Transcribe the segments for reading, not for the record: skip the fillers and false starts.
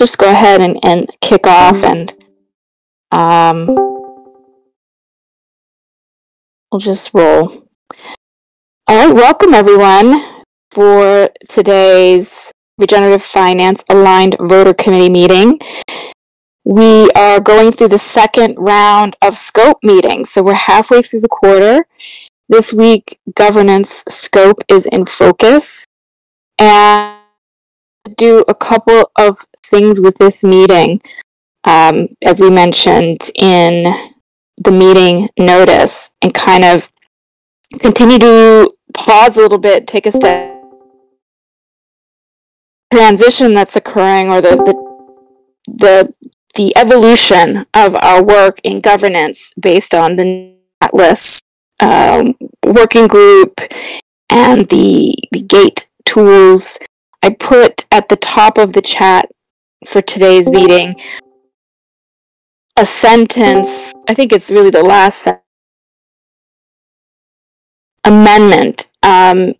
just go ahead and kick off, and we'll just roll. All right, welcome everyone for today's Regenerative Finance Aligned Voter Committee meeting. We are going through the second round of scope meetings, so we're halfway through the quarter. This week, governance scope is in focus, and do a couple of things with this meeting, as we mentioned in the meeting notice, and kind of continue to pause a little bit, take a step. Transition that's occurring, or the evolution of our work in governance based on the Atlas working group and the GATE tools. I put at the top of the chat for today's meeting a sentence, I think it's really the last amendment that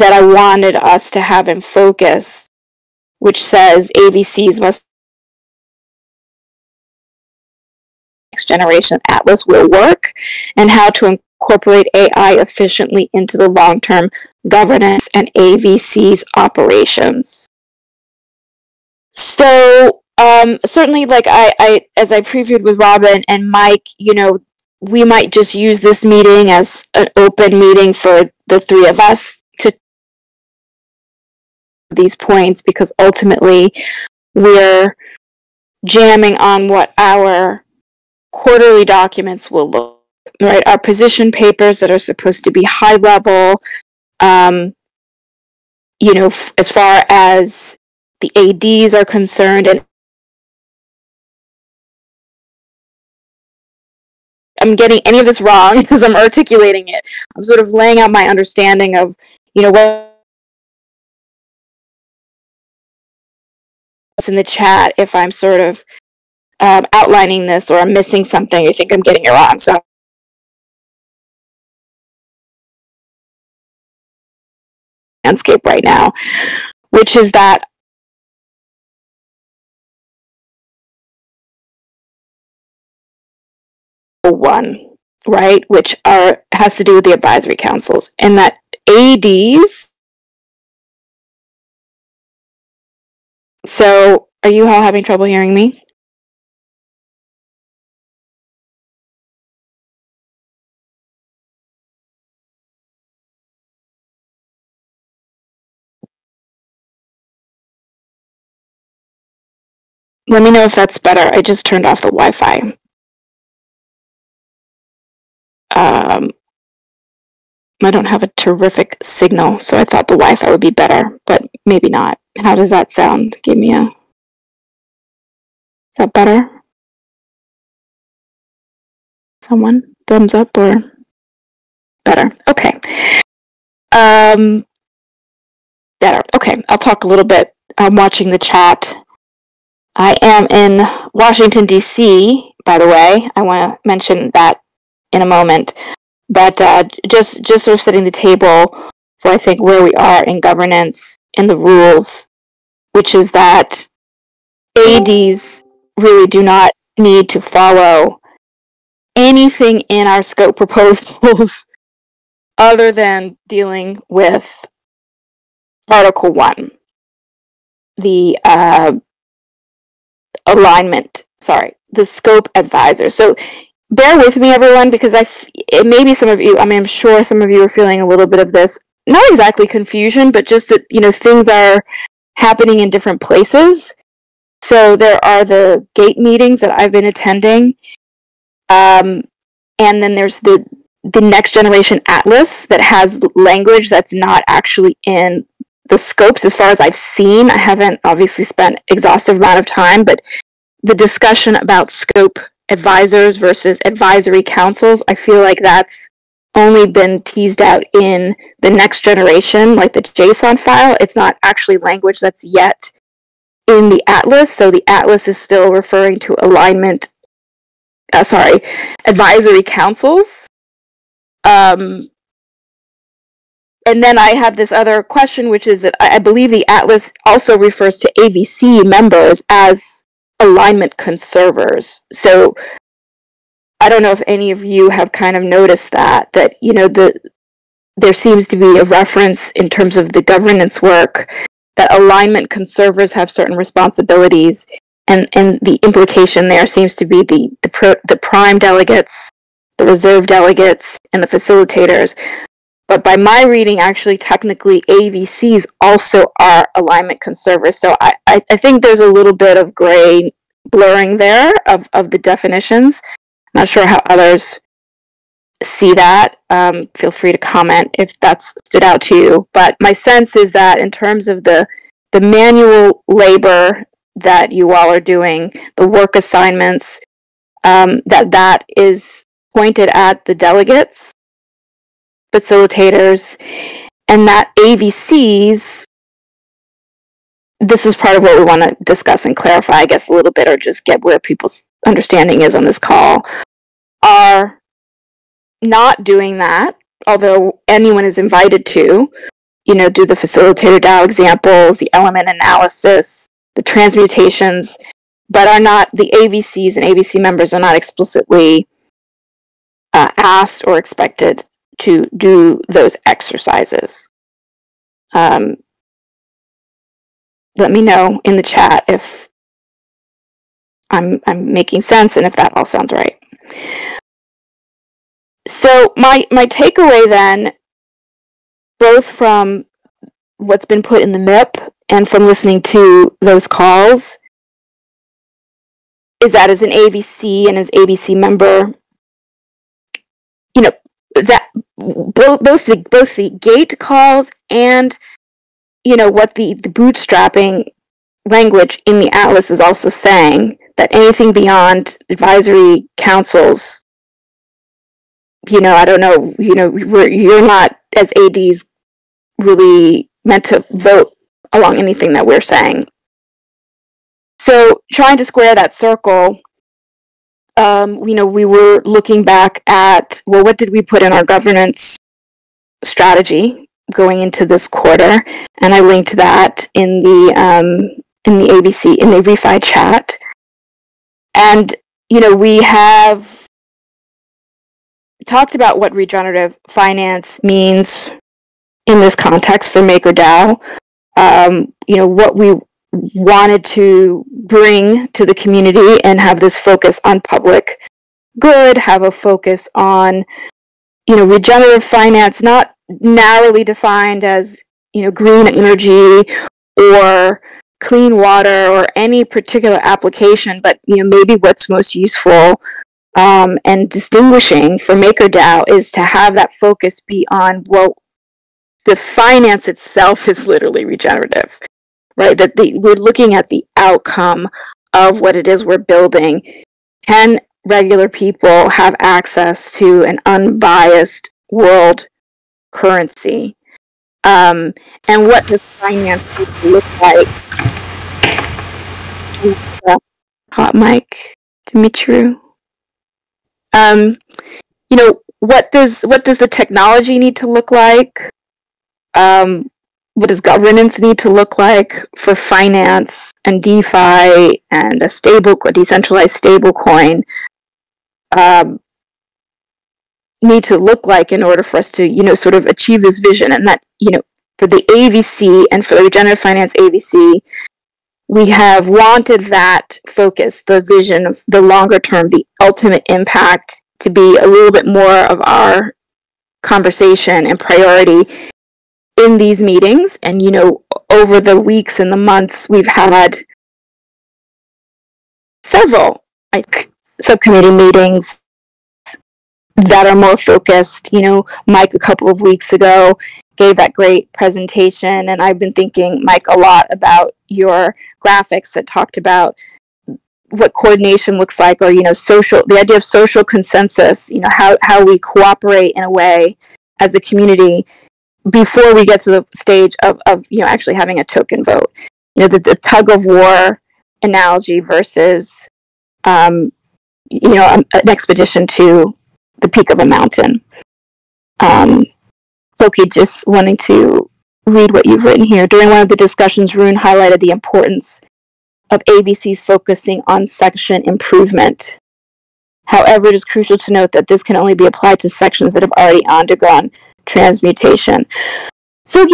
I wanted us to have in focus, which says AVCs must next generation Atlas will work, and how to incorporate AI efficiently into the long-term governance and AVCs operations. So certainly, like I as I previewed with Robin and Mike, we might just use this meeting as an open meeting for the three of us to these points, because ultimately we're jamming on what our quarterly documents will look, right? Our position papers that are supposed to be high level, as far as the ADs are concerned. And I'm getting any of this wrong because I'm articulating it. I'm sort of laying out my understanding of, what's in the chat if I'm sort of outlining this or I'm missing something, you think I'm getting it wrong. So landscape right now, which is that one, right, which has to do with the advisory councils, and that ADs. So are you all having trouble hearing me? Let me know if that's better. I just turned off the Wi-Fi. I don't have a terrific signal, so I thought the Wi-Fi would be better, but maybe not. How does that sound? Give me is that better? Someone? Thumbs up or better? Okay. Better. Okay, I'll talk a little bit. I'm watching the chat. I am in Washington, D.C., by the way. I want to mention that in a moment. But just sort of setting the table for, I think, where we are in governance and the rules, which is that ADs really do not need to follow anything in our scope proposals other than dealing with Article 1, the the scope advisor. So bear with me, everyone, because maybe some of you, I'm sure some of you are feeling a little bit of this, not exactly confusion, but just that, things are happening in different places. So there are the GATE meetings that I've been attending, and then there's the Next Generation Atlas that has language that's not actually in the scopes as far as I've seen. I haven't obviously spent exhaustive amount of time, but the discussion about scope advisors versus advisory councils, I feel like that's only been teased out in the Next Generation, like the JSON file. It's not actually language that's yet in the Atlas, so the Atlas is still referring to advisory councils. And then I have this other question, which is that I believe the Atlas also refers to AVC members as alignment conservers. So I don't know if any of you have kind of noticed that there seems to be a reference in terms of the governance work that alignment conservers have certain responsibilities, and the implication there seems to be the prime delegates, the reserve delegates, and the facilitators. But by my reading, actually, technically, AVCs also are alignment conservers. So I think there's a little bit of gray blurring there of the definitions. I'm not sure how others see that. Feel free to comment if that's stood out to you. But my sense is that in terms of the manual that you all are doing, the work assignments, that is pointed at the delegates, facilitators, and that AVCs, this is part of what we want to discuss and clarify, I guess, a little bit, or just get where people's understanding is on this call, are not doing that, although anyone is invited to, do the facilitator DAO examples, the element analysis, the transmutations, but are not, the AVCs and AVC members are not explicitly asked or expected to do those exercises. Let me know in the chat if I'm making sense and if that all sounds right. So my takeaway then, both from what's been put in the MIP and from listening to those calls, is that as an AVC and as ABC member, that both the gate calls and what the bootstrapping language in the Atlas is also saying, that anything beyond advisory councils, I don't know, you're not as ADs really meant to vote along anything that we're saying. So trying to square that circle, we were looking back at, well, what did we put in our governance strategy going into this quarter? And I linked that in the ABC, in the ReFi chat. And, we have talked about what regenerative finance means in this context for MakerDAO. What we wanted to bring to the community and have this focus on public good, have a focus on, regenerative finance, not narrowly defined as, green energy or clean water or any particular application, but, maybe what's most useful and distinguishing for MakerDAO is to have that focus be on, well, the finance itself is literally regenerative, right? That we're looking at the outcome of what it is we're building. Can regular people have access to an unbiased world currency? And what does finance look like? Hot mic, Dimitru. What does the technology need to look like? What does governance need to look like for finance and DeFi and a decentralized stablecoin need to look like in order for us to, sort of achieve this vision? And that, for the AVC and for the Regenerative Finance AVC, we have wanted that focus, the vision of the longer term, the ultimate impact, to be a little bit more of our conversation and priority in these meetings. And, over the weeks and the months, we've had several subcommittee meetings that are more focused. Mike a couple of weeks ago gave that great presentation, and I've been thinking, Mike, a lot about your graphics that talked about what coordination looks like, or the idea of social consensus, how we cooperate in a way as a community before we get to the stage of actually having a token vote. The tug of war analogy versus an expedition to the peak of a mountain. Loki, just wanting to read what you've written here. During one of the discussions, Rune highlighted the importance of AVCs focusing on section improvement. However, it is crucial to note that this can only be applied to sections that have already undergone transmutation. So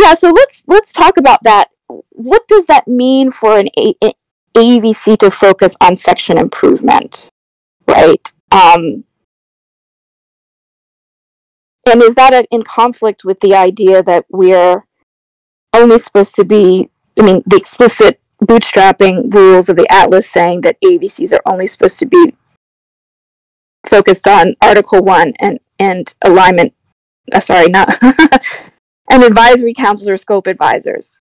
let's talk about that. What does that mean for an AVC to focus on section improvement, right? And is that in conflict with the idea that we're only supposed to be, the explicit bootstrapping rules of the Atlas saying that AVCs are only supposed to be focused on Article 1 and alignment, and advisory councils or scope advisors.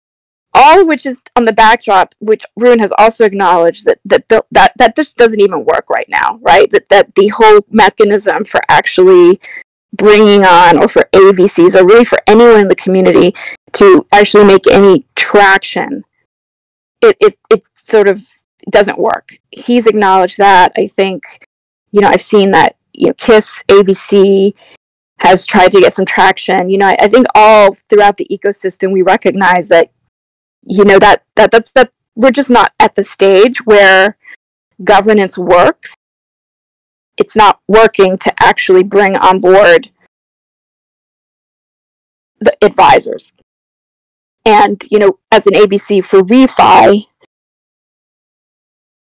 All of which is on the backdrop, which Rune has also acknowledged that this doesn't even work right now, right? That the whole mechanism for actually bringing on, or for AVCs, or really for anyone in the community to actually make any traction, it sort of doesn't work. He's acknowledged that. I think, I've seen that, KISS, AVC has tried to get some traction. I think all throughout the ecosystem, we recognize that, that we're just not at the stage where governance works. It's not working to actually bring on board the advisors. And, as an ABC for refi,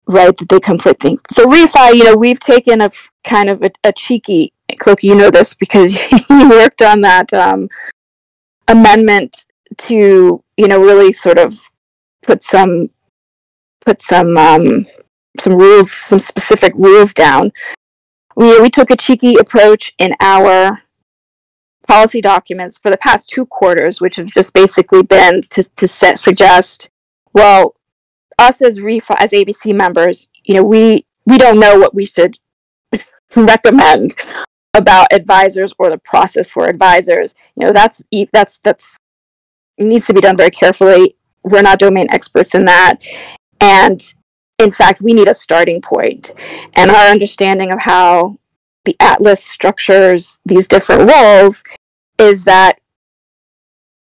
right, that they're conflicting. For refi, we've taken a kind of a cheeky, Cloaky, you know this because you worked on that amendment to, really sort of put some rules, some specific rules down. We took a cheeky approach in our policy documents for the past 2 quarters, which have just basically been to suggest, well, us as ABC members, we don't know what we should recommend about advisors or the process for advisors. That's needs to be done very carefully. We're not domain experts in that. And in fact, we need a starting point. And our understanding of how the Atlas structures these different roles is that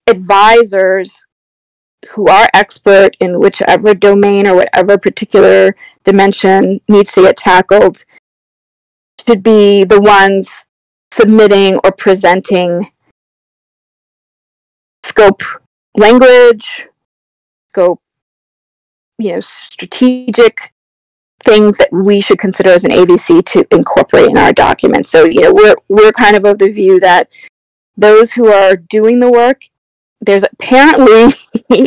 advisors who are expert in whichever domain or whatever particular dimension needs to get tackled should be the ones submitting or presenting scope language, scope, strategic things that we should consider as an AVC to incorporate in our documents. So, we're kind of the view that those who are doing the work, there's apparently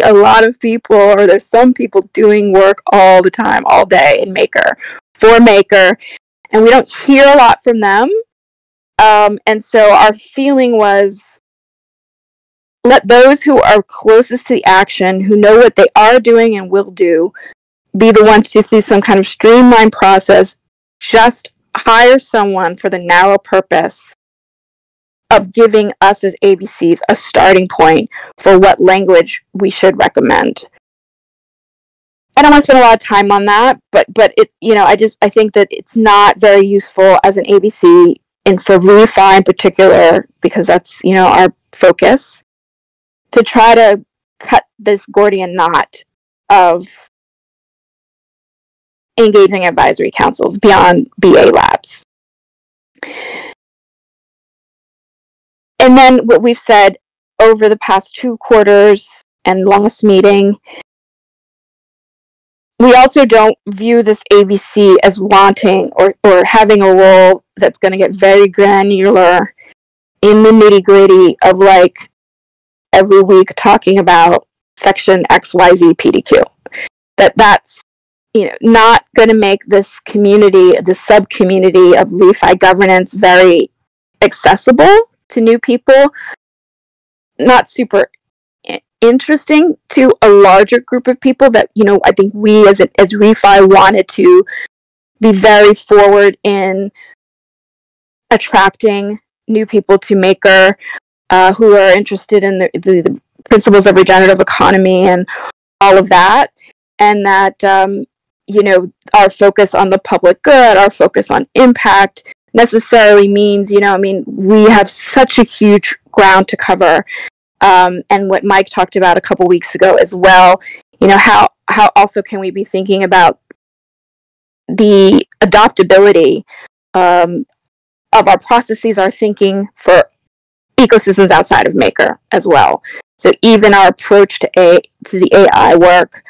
a lot of people, or there's some people doing work all the time, all day in Maker, for Maker, and we don't hear a lot from them. And so our feeling was, let those who are closest to the action, who know what they are doing and will do, be the ones to, through some kind of streamlined process, just hire someone for the narrow purpose of giving us as ABCs a starting point for what language we should recommend. I don't want to spend a lot of time on that, but it, I think that it's not very useful as an ABC, and for refi in particular, because that's, our focus, to try to cut this Gordian knot of engaging advisory councils beyond BA labs. And then what we've said over the past 2 quarters and last meeting, we also don't view this AVC as wanting or having a role that's going to get very granular in the nitty-gritty of every week talking about section XYZ PDQ. That's not going to make this community, the sub-community of refi governance, very accessible to new people, not super interesting to a larger group of people that, I think we as refi wanted to be very forward in attracting new people to Maker, who are interested in the principles of regenerative economy and all of that. And that, our focus on the public good, our focus on impact, necessarily means, I mean, we have such a huge ground to cover. And what Mike talked about a couple weeks ago as well, how also can we be thinking about the adoptability of our processes, our thinking for ecosystems outside of Maker as well. So even our approach to the AI work,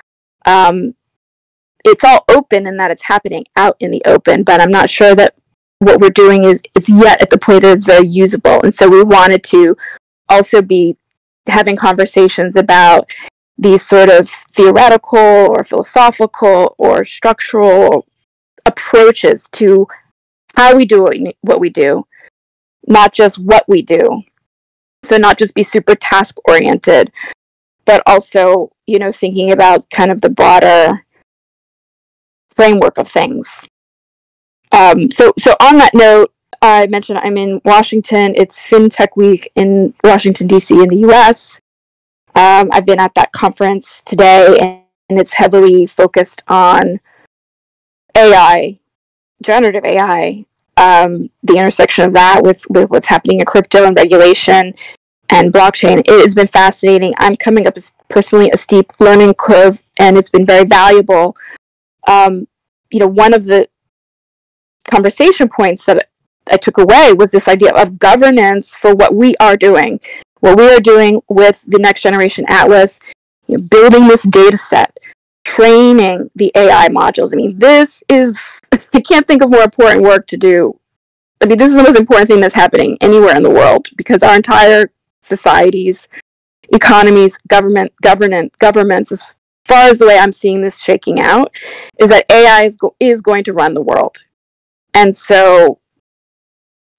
it's all open in that it's happening out in the open, but I'm not sure that what we're doing is yet at the point that it's very usable. And so we wanted to also be having conversations about these sort of theoretical or philosophical or structural approaches to how we do what we do, not just what we do. So not just be super task oriented, but also, thinking about kind of the broader framework of things. So on that note, I mentioned I'm in Washington. It's FinTech Week in Washington, D.C. in the U.S. I've been at that conference today, and it's heavily focused on AI, generative AI, the intersection of that with what's happening in crypto and regulation and blockchain. It has been fascinating. I'm coming up personally a steep learning curve, and it's been very valuable. One of the conversation points that I took away was this idea of governance for what we are doing with the Next Generation Atlas, building this data set, training the AI modules. I mean, this is, I can't think of more important work to do. I mean, this is the most important thing that's happening anywhere in the world, because our entire societies, economies, governments, as far as the way I'm seeing this shaking out, is that AI is going to run the world. And so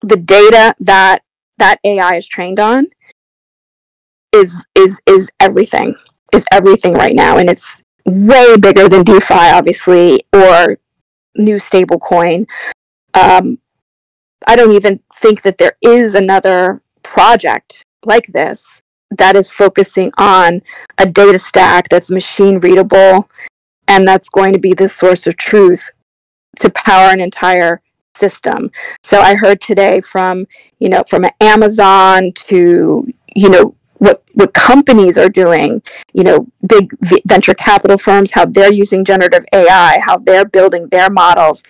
the data that AI is trained on is everything right now. And it's way bigger than DeFi, obviously, or new stable coin. I don't even think that there is another project like this that is focusing on a data stack that's machine readable, and that's going to be the source of truth to power an entire system. So I heard today from Amazon to, what companies are doing, big venture capital firms, how they're using generative AI, how they're building their models.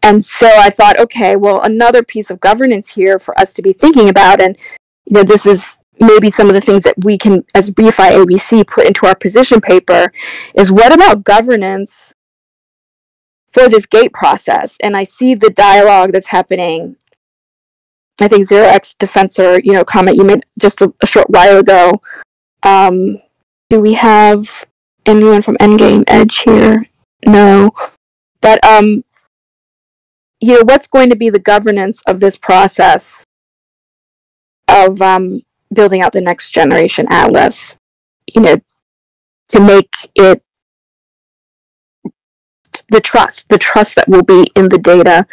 And so I thought, okay, well, another piece of governance here for us to be thinking about, and this is maybe some of the things that we can, as BFI ABC, put into our position paper, is what about governance for this gate process? And I see the dialogue that's happening. I think 0x Defensor, comment you made just a short while ago. Do we have anyone from Endgame Edge here? No. But, what's going to be the governance of this process of building out the Next Generation Atlas, to make it the trust that will be in the data,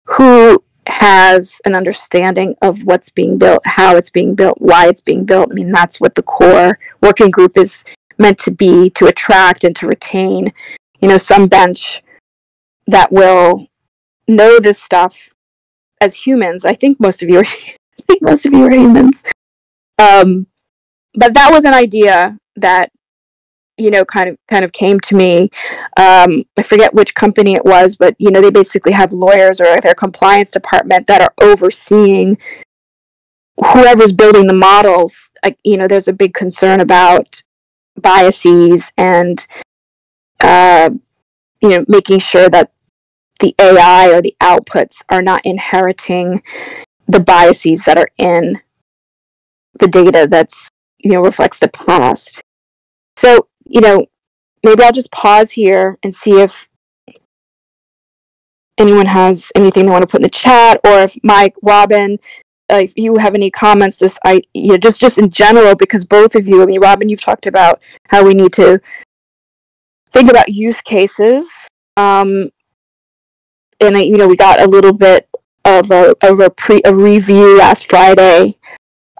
who has an understanding of what's being built, how it's being built, why it's being built. I mean, that's what the core working group is meant to be, to attract and to retain, some bench that will know this stuff as humans. I think most of you are humans. But that was an idea that, kind of came to me. I forget which company it was, but, they basically have lawyers or their compliance department that are overseeing whoever's building the models. There's a big concern about biases and, making sure that the AI or the outputs are not inheriting the biases that are in the data that's, reflects the past. So, maybe I'll just pause here and see if anyone has anything they want to put in the chat, or if Mike, Robin, if you have any comments, just in general, because both of you, I mean, Robin, you've talked about how we need to think about use cases. And, we got a little bit of a review last Friday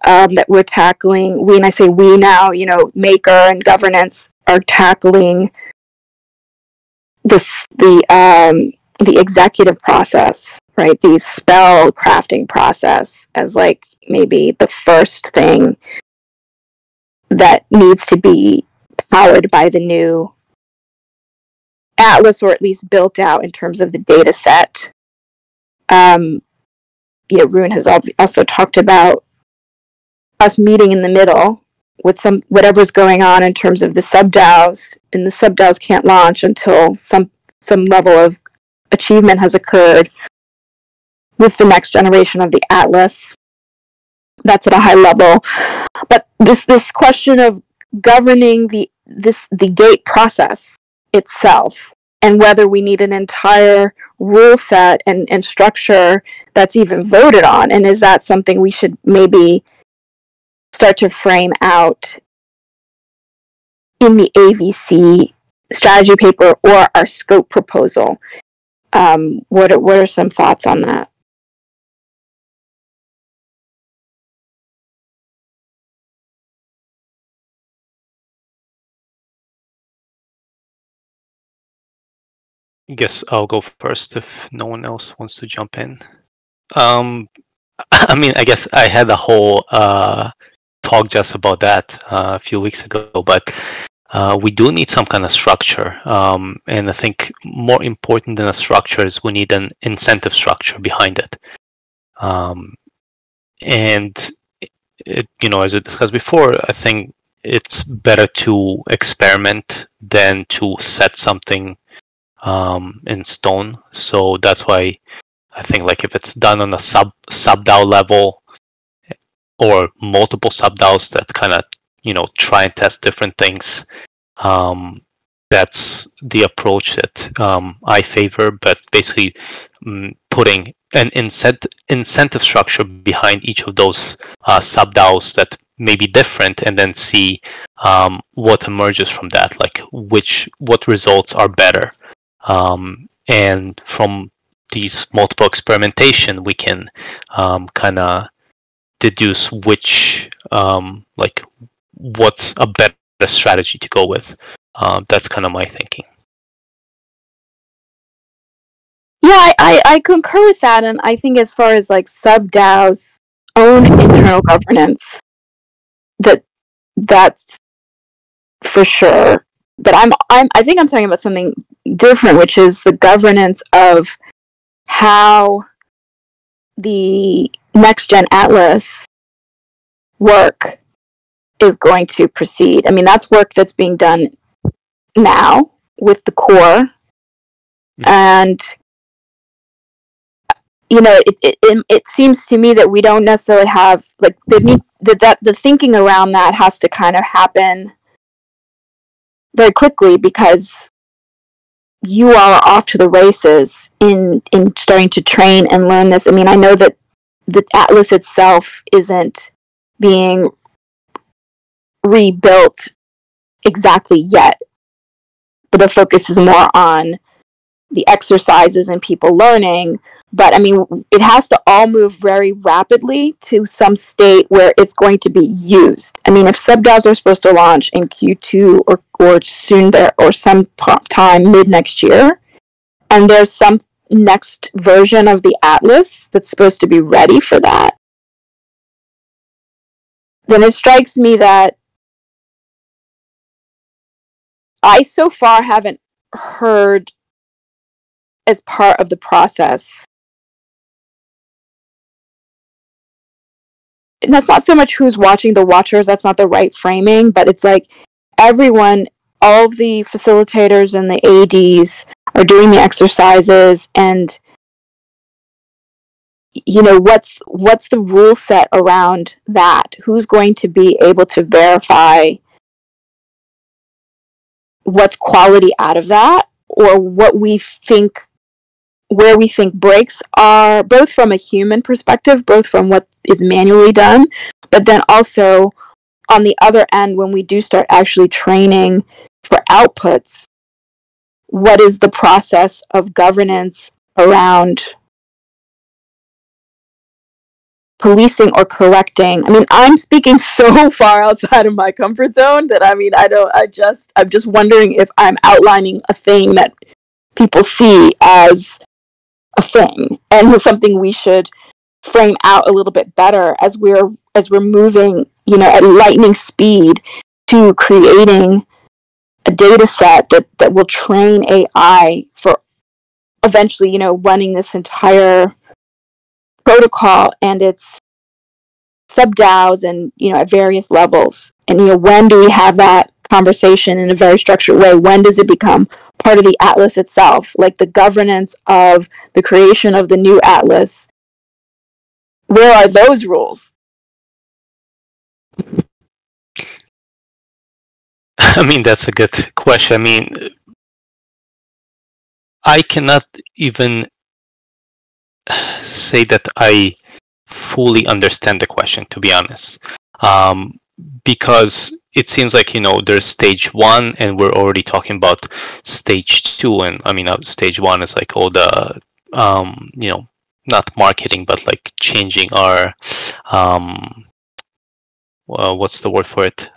that we're tackling. When I say we now, Maker and governance are tackling the executive process, right? The spell crafting process as like maybe the first thing that needs to be powered by the new atlas, or at least built out in terms of the data set. Rune has also talked about us meeting in the middle with whatever's going on in terms of the sub-DAOs, and the sub-DAOs can't launch until some level of achievement has occurred with the next generation of the atlas. That's at a high level. But this question of governing the gate process itself, and whether we need an entire rule set and structure that's even voted on, and is that something we should maybe start to frame out in the AVC strategy paper or our scope proposal. What are some thoughts on that? I guess I'll go first if no one else wants to jump in. I mean, I guess I had a whole talk just about that a few weeks ago, but we do need some kind of structure. And I think more important than a structure is we need an incentive structure behind it. And, as I discussed before, I think it's better to experiment than to set something in stone. So that's why I think like if it's done on a sub-DAO level or multiple sub-DAOs that kind of try and test different things, that's the approach that I favor. But basically putting an incentive structure behind each of those sub-DAOs that may be different, and then see what emerges from that, like what results are better. And from these multiple experimentation, we can kind of deduce which what's a better strategy to go with. That's kind of my thinking. Yeah, I concur with that, and I think as far as like sub-DAO's own internal governance, that's for sure. But I think I'm talking about something different, which is the governance of how the next gen atlas work is going to proceed. I mean, that's work that's being done now with the core, and it seems to me that we don't necessarily have like the thinking around that has to kind of happen very quickly, because you all are off to the races in starting to train and learn this. I mean, I know that the atlas itself isn't being rebuilt exactly yet, but the focus is more on the exercises and people learning. But I mean, it has to all move very rapidly to some state where it's going to be used. I mean, if sub-DAOs are supposed to launch in Q2 or soon there, or some time mid next year, and there's some next version of the atlas that's supposed to be ready for that, then it strikes me that I so far haven't heard as part of the process. And that's not so much who's watching the watchers, that's not the right framing, but it's like everyone, all the facilitators and the ADs are doing the exercises, and what's the rule set around that? Who's going to be able to verify what's quality out of that, or what we think, where we think breaks are, both from a human perspective, both from what is manually done, but then also on the other end, when we do start actually training for outputs, what is the process of governance around policing or correcting? I mean, I'm speaking so far outside of my comfort zone that I'm just wondering if I'm outlining a thing that people see as a thing, and it's something we should frame out a little bit better as we're moving, at lightning speed to creating a data set that will train AI for eventually, running this entire protocol and its sub-DAOs and, at various levels. And, when do we have that conversation in a very structured way? When does it become part of the atlas itself? Like the governance of the creation of the new atlas. Where are those rules? I mean, that's a good question. I mean, I cannot even say that I fully understand the question, to be honest, because it seems like, there's stage 1 and we're already talking about stage 2. And I mean, stage 1 is like all the not marketing, but like changing our what's the word for it,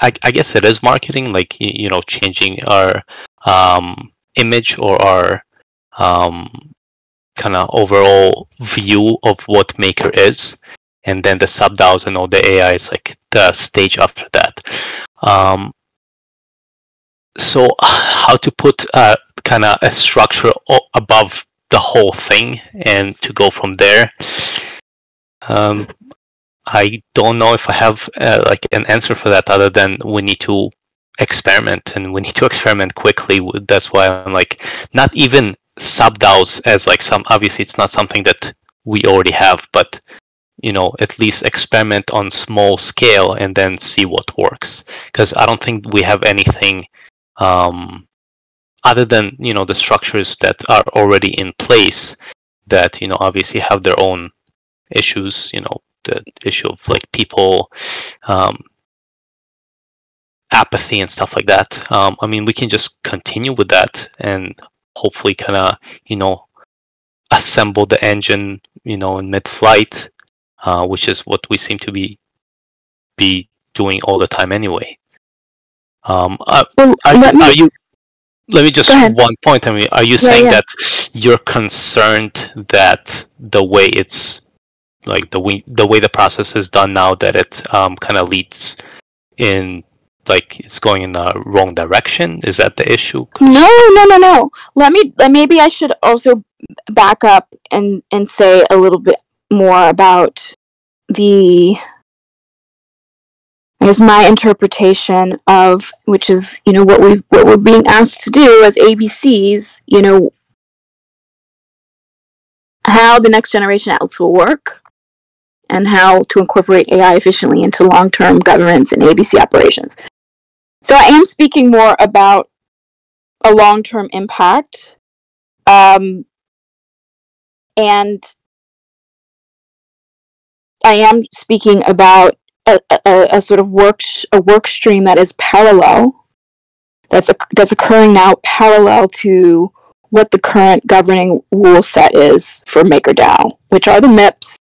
I guess it is marketing, like, changing our image or our kind of overall view of what Maker is. And then the sub-DAOs and all the AI is like the stage after that. So how to put kind of a structure above the whole thing and to go from there, I don't know if I have like an answer for that, other than we need to experiment, and we need to experiment quickly. That's why I'm like, not even sub-DAOs as like obviously it's not something that we already have, but at least experiment on small scale and then see what works. Because I don't think we have anything other than the structures that are already in place that obviously have their own issues. The issue of like people apathy and stuff like that. I mean, we can just continue with that and hopefully kind of assemble the engine in mid-flight, which is what we seem to be doing all the time anyway. Let me just one point. I mean, are you saying that you're concerned that the way it's like the way the process is done now, that it kind of leads in, like, it's going in the wrong direction? Is that the issue? No. Maybe I should also back up and say a little bit more about my interpretation of, which is what we're being asked to do as ABCs. How the next generation atlas will work, and how to incorporate AI efficiently into long-term governance and ABC operations. So I am speaking more about a long-term impact, and I am speaking about a sort of work stream that is parallel, that's occurring now, parallel to what the current governing rule set is for MakerDAO, which are the MIPS,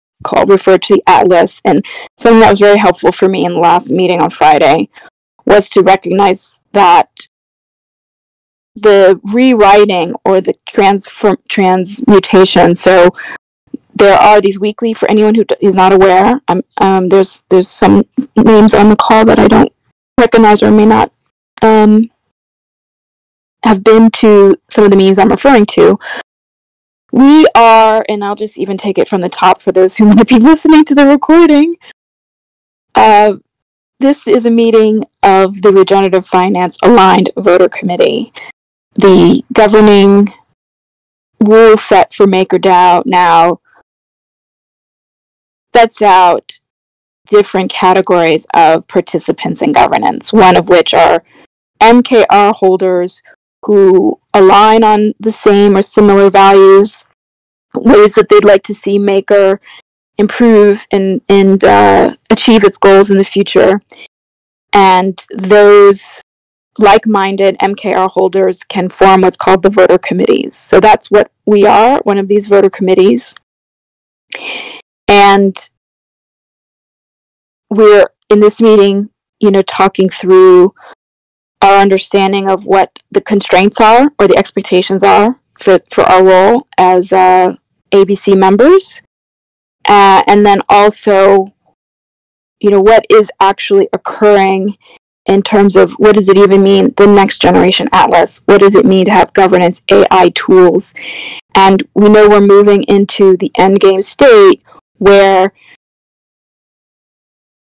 referred to the Atlas. And something that was very helpful for me in the last meeting on Friday was to recognize that the rewriting or the transmutation. So there are these weekly, for anyone who is not aware, there's some names on the call that I don't recognize or may not have been to some of the meetings I'm referring to. We are, and I'll just even take it from the top for those who might be listening to the recording. This is a meeting of the Regenerative Finance Aligned Voter Committee. The governing rule set for MakerDAO now sets out different categories of participants in governance, one of which are MKR holders who align on the same or similar values, ways that they'd like to see Maker improve and achieve its goals in the future. And those like-minded MKR holders can form what's called the voter committees. So that's what we are, one of these voter committees. And we're in this meeting, talking through our understanding of what the constraints are or the expectations are for our role as ABC members, and then also, what is actually occurring in terms of what does it even mean, the next generation atlas? What does it mean to have governance AI tools? And we know we're moving into the endgame state where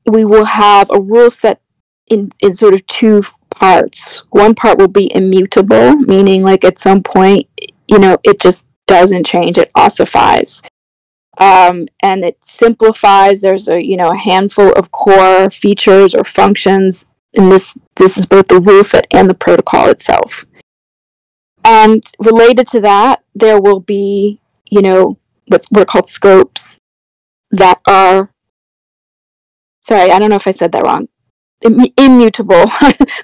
we will have a rule set in sort of two parts. One part will be immutable, meaning like at some point, it just doesn't change, it ossifies. And it simplifies. There's a handful of core features or functions, and this is both the rule set and the protocol itself. And related to that, there will be, what's called scopes that are, sorry, I don't know if I said that wrong, immutable.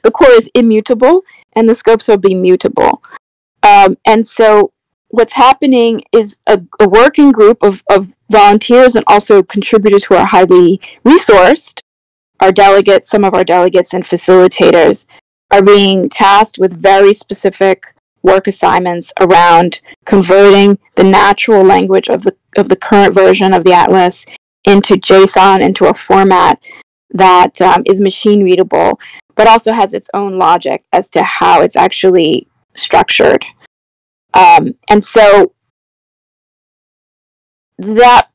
The core is immutable, and the scopes will be mutable. And so what's happening is a working group of volunteers and also contributors who are highly resourced, some of our delegates and facilitators are being tasked with very specific work assignments around converting the natural language of the current version of the Atlas into JSON, into a format that is machine readable, but also has its own logic as to how it's actually structured. And so that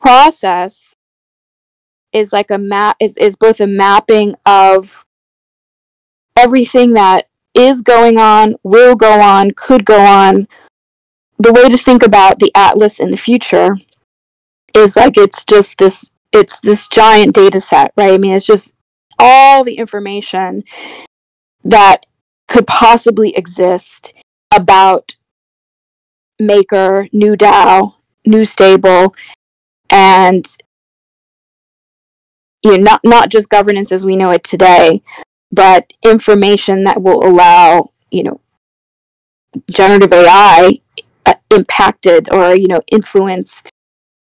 process is like is both a mapping of everything that is going on, will go on, could go on. The way to think about the Atlas in the future is like it's this giant data set, right? I mean, it's just all the information that could possibly exist about Maker, new DAO, new stable, and not just governance as we know it today, but information that will allow generative AI impacted or influenced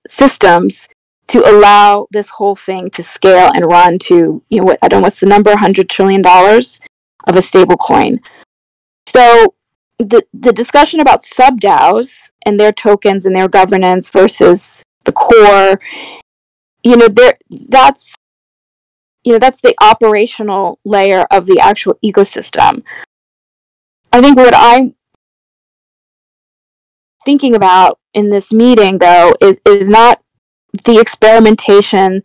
systems to allow this whole thing to scale and run to what's the number, $100 trillion of a stable coin. So the discussion about sub-DAOs and their tokens and their governance versus the core, that's the operational layer of the actual ecosystem. I think what I'm thinking about in this meeting, though, is not the experimentation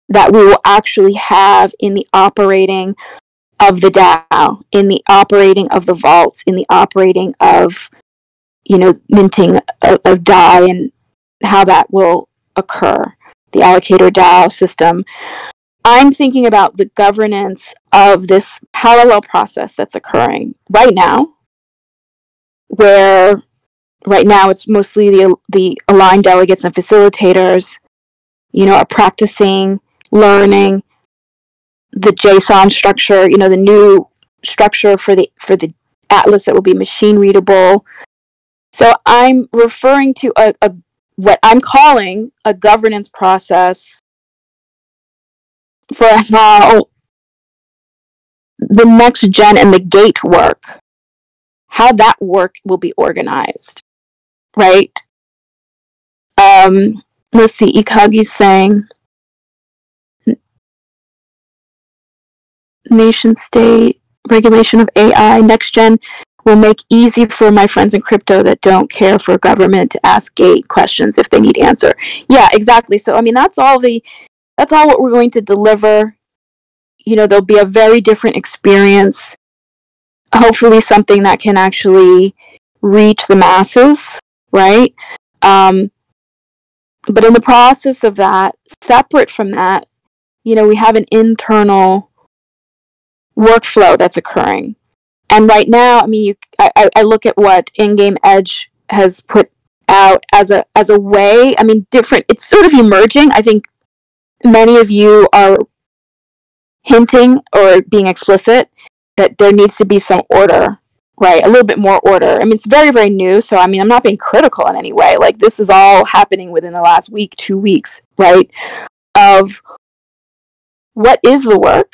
that we will actually have in the operating of the DAO, in the operating of the vaults, in the operating of minting of DAI and how that will occur, the allocator DAO system. I'm thinking about the governance of this parallel process that's occurring right now, where right now it's mostly the aligned delegates and facilitators, are practicing, learning the JSON structure, the new structure for the Atlas that will be machine readable. So I'm referring to a what I'm calling a governance process for how the next gen and the gate work, how that work will be organized, right? Let's see, Ikagi's saying nation state regulation of AI next gen will make easy for my friends in crypto that don't care for government to ask gate questions if they need answer. Yeah, exactly. So I mean that's all what we're going to deliver. There'll be a very different experience, hopefully something that can actually reach the masses, right? But in the process of that, separate from that, we have an internal workflow that's occurring. And right now, I mean, I look at what In-Game Edge has put out as a way, I mean, different, it's sort of emerging. I think many of you are hinting or being explicit that there needs to be some order, right? A little bit more order. I mean, it's very, very new. So, I mean, I'm not being critical in any way. Like, this is all happening within the last week, 2 weeks, right? Of what is the work?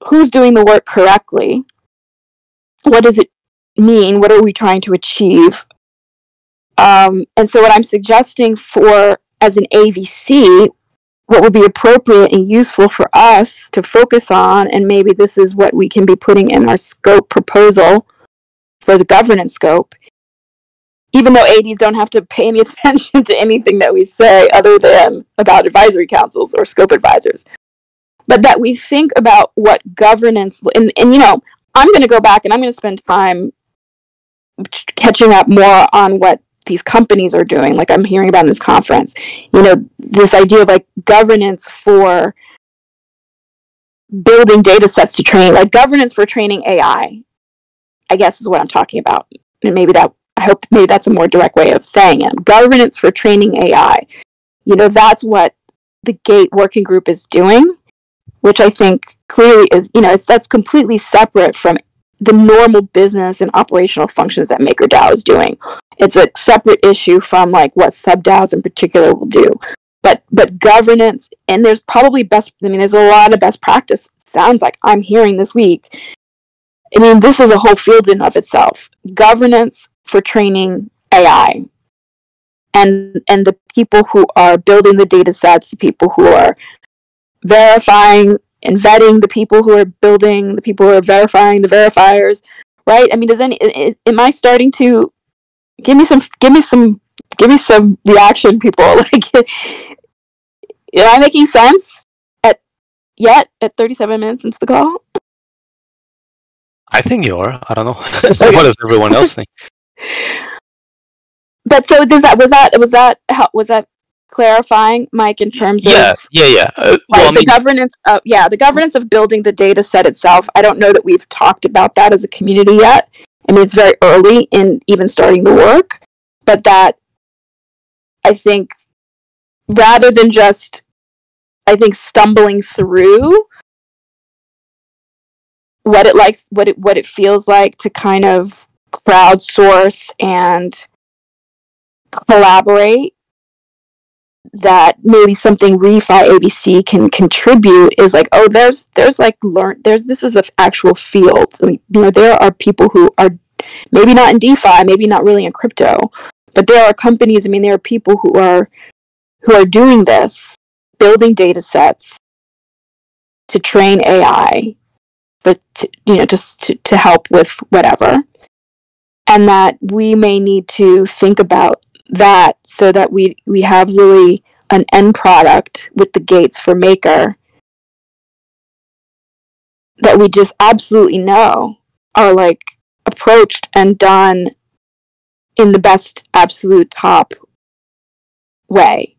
Who's doing the work correctly? What does it mean? What are we trying to achieve? And so what I'm suggesting as an AVC, what would be appropriate and useful for us to focus on, and maybe this is what we can be putting in our scope proposal for the governance scope, even though ADs don't have to pay any attention to anything that we say other than about advisory councils or scope advisors, but that we think about what governance, and I'm going to go back and I'm going to spend time catching up more on what these companies are doing, like I'm hearing about in this conference. This idea of like governance for building data sets to train, like governance for training AI, I guess is what I'm talking about. And I hope maybe that's a more direct way of saying it. Governance for training AI. That's what the GATE working group is doing, which I think clearly is, that's completely separate from the normal business and operational functions that MakerDAO is doing. It's a separate issue from like what sub-DAOs in particular will do. But governance, and there's probably there's a lot of best practice, sounds like I'm hearing this week. This is a whole field in of itself. Governance for training AI. And the people who are building the data sets, the people who are verifying and vetting, the people who are building, the people who are verifying the verifiers, right? Am I starting to give me some reaction, people? Like, am I making sense at 37 minutes into the call? I think you are. I don't know. What does everyone else think? But so was that clarifying, Mike, in terms of the governance the governance of building the data set itself? I don't know that we've talked about that as a community yet. It's very early in even starting the work, but that I think rather than just stumbling through what it feels like to kind of crowdsource and collaborate, that maybe something Refi ABC can contribute is like, this is an actual field. There are people who are maybe not in DeFi, maybe not really in crypto, but there are companies. There are people who are doing this, building data sets to train AI, but to help with whatever, and that we may need to think about that so that we have really an end product with the gates for Maker that we just absolutely know are like approached and done in the best absolute top way.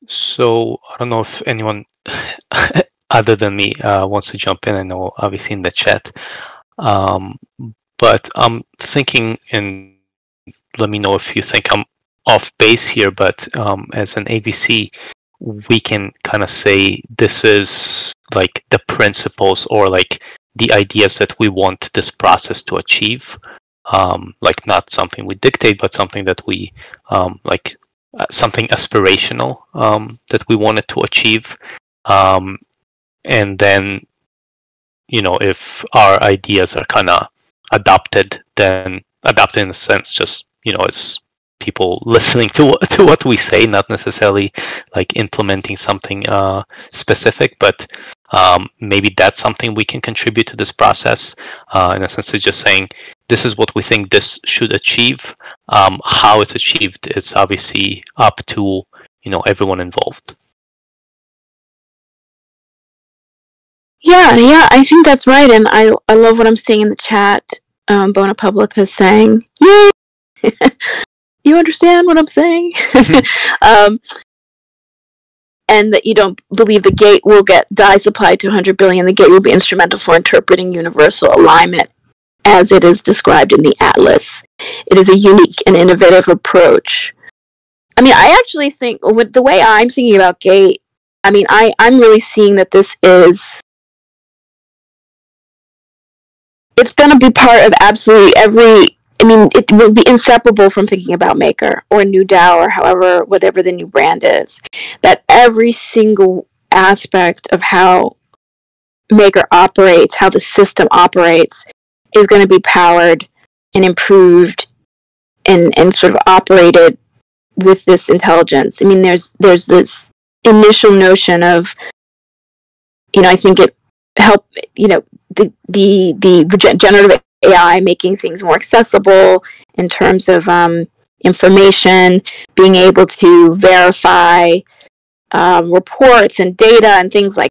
So I don't know if anyone other than me wants to jump in. I know obviously in the chat. But I'm thinking, and let me know if you think I'm off base here, but as an AVC, we can kind of say this is like the principles or like the ideas that we want this process to achieve. Like not something we dictate, but something that we something aspirational that we wanted to achieve. And then, if our ideas are kind of adopted in a sense, just as people listening to what we say, not necessarily like implementing something specific, but maybe that's something we can contribute to this process. In a sense, it's just saying this is what we think this should achieve. How it's achieved is obviously up to everyone involved. Yeah, I think that's right, and I love what I'm seeing in the chat. Bona Publica is saying, "Yay, you understand what I'm saying," and that you don't believe the gate will get DAI supplied to 100 billion. The gate will be instrumental for interpreting universal alignment as it is described in the Atlas. It is a unique and innovative approach. I actually think with the way I'm thinking about gate, I'm really seeing that this is. It's going to be part of absolutely every. It will be inseparable from thinking about Maker or New DAO or whatever the new brand is. That every single aspect of how Maker operates, how the system operates, is going to be powered and improved and sort of operated with this intelligence. I mean, there's this initial notion of, I think it helped, the generative AI making things more accessible in terms of information, being able to verify reports and data and things like